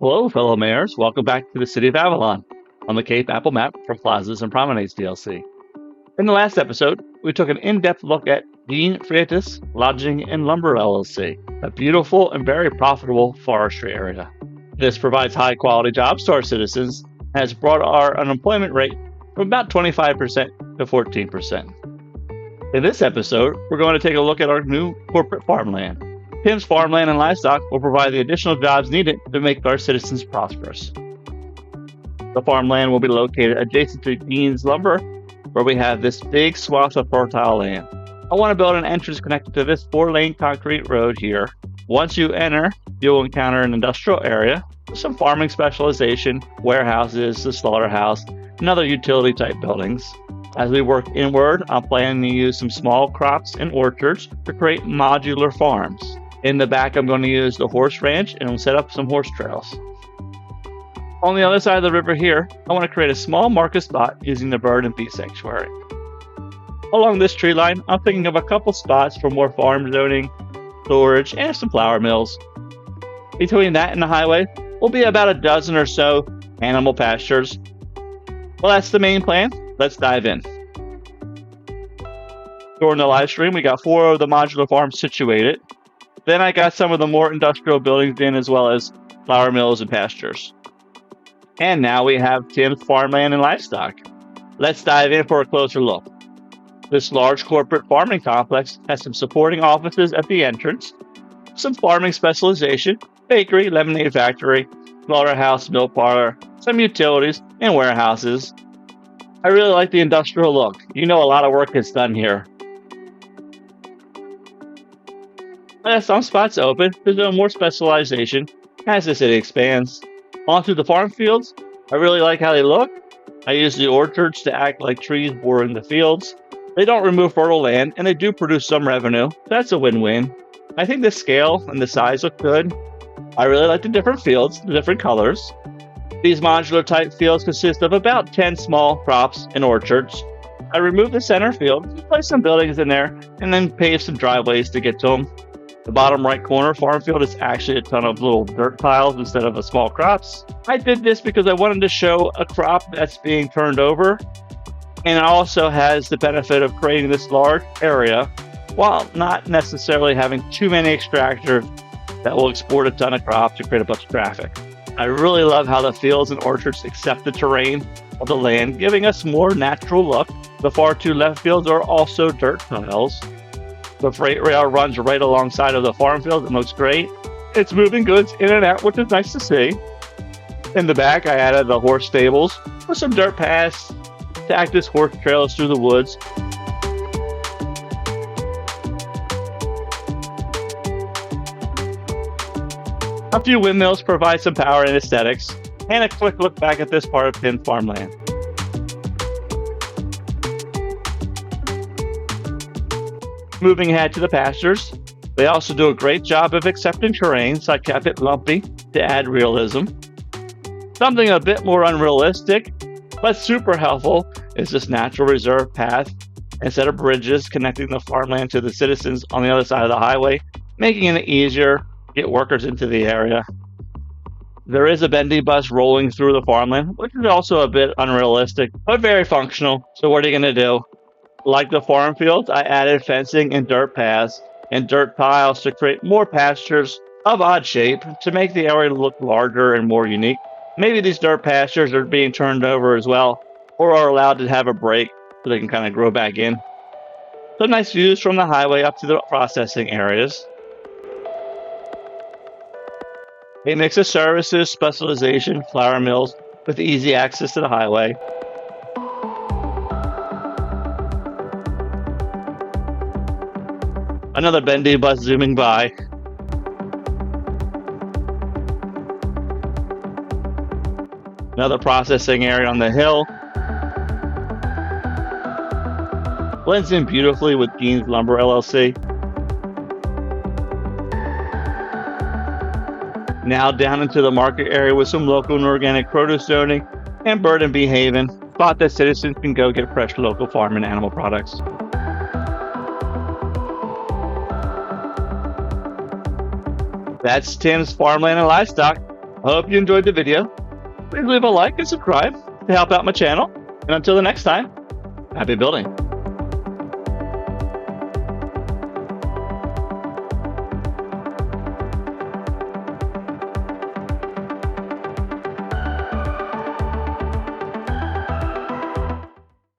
Hello, fellow mayors. Welcome back to the city of Avalon on the Cape Apple map for Plazas and Promenades DLC. In the last episode, we took an in-depth look at Dean Freitas Lodging and Lumber LLC, a beautiful and very profitable forestry area. This provides high-quality jobs to our citizens and has brought our unemployment rate from about 25% to 14%. In this episode, we're going to take a look at our new corporate farmland. Tim's Farmland and Livestock will provide the additional jobs needed to make our citizens prosperous. The farmland will be located adjacent to Dean's Lumber, where we have this big swath of fertile land. I want to build an entrance connected to this 4-lane concrete road here. Once you enter, you'll encounter an industrial area with some farming specialization, warehouses, the slaughterhouse, and other utility-type buildings. As we work inward, I'm planning to use some small crops and orchards to create modular farms. In the back, I'm going to use the horse ranch and set up some horse trails. On the other side of the river here, I want to create a small market spot using the bird and bee sanctuary. Along this tree line, I'm thinking of a couple spots for more farm zoning, storage, and some flour mills. Between that and the highway will be about a dozen or so animal pastures. Well, that's the main plan. Let's dive in. During the live stream, we got 4 of the modular farms situated. Then I got some of the more industrial buildings in, as well as flour mills and pastures. And now we have Tim's Farmland and Livestock. Let's dive in for a closer look. This large corporate farming complex has some supporting offices at the entrance, some farming specialization, bakery, lemonade factory, slaughterhouse, milk parlor, some utilities, and warehouses. I really like the industrial look. You know, a lot of work gets done here. Some spots open to more specialization as the city expands. Onto the farm fields, I really like how they look. I use the orchards to act like trees bordering the fields. They don't remove fertile land, and they do produce some revenue. That's a win-win. I think the scale and the size look good. I really like the different fields, the different colors. These modular type fields consist of about 10 small crops and orchards. I removed the center field, placed some buildings in there, and then paved some driveways to get to them. The bottom right corner farm field is actually a ton of little dirt piles instead of small crops. I did this because I wanted to show a crop that's being turned over, and it also has the benefit of creating this large area while not necessarily having too many extractors that will export a ton of crop to create a bunch of traffic. I really love how the fields and orchards accept the terrain of the land, giving us more natural look. The far 2 left fields are also dirt piles. The freight rail runs right alongside of the farm field. It looks great. It's moving goods in and out, which is nice to see. In the back, I added the horse stables with some dirt paths to act as horse trails through the woods. A few windmills provide some power and aesthetics, and a quick look back at this part of Tim's Farmland. Moving ahead to the pastures, they also do a great job of accepting terrain, so I kept it lumpy to add realism. Something a bit more unrealistic, but super helpful, is this natural reserve path instead of bridges connecting the farmland to the citizens on the other side of the highway, making it easier to get workers into the area. There is a bendy bus rolling through the farmland, which is also a bit unrealistic, but very functional. So what are you going to do? Like the farm fields, I added fencing and dirt paths and dirt piles to create more pastures of odd shape to make the area look larger and more unique. Maybe these dirt pastures are being turned over as well, or are allowed to have a break so they can kind of grow back in. Some nice views from the highway up to the processing areas. A mix of services, specialization, flour mills with easy access to the highway. Another bendy bus zooming by. Another processing area on the hill. Blends in beautifully with Dean's Lumber LLC. Now down into the market area with some local and organic produce zoning and bird and bee haven, spot that citizens can go get fresh local farm and animal products. That's Tim's Farmland and Livestock. I hope you enjoyed the video. Please leave a like and subscribe to help out my channel. And until the next time, happy building.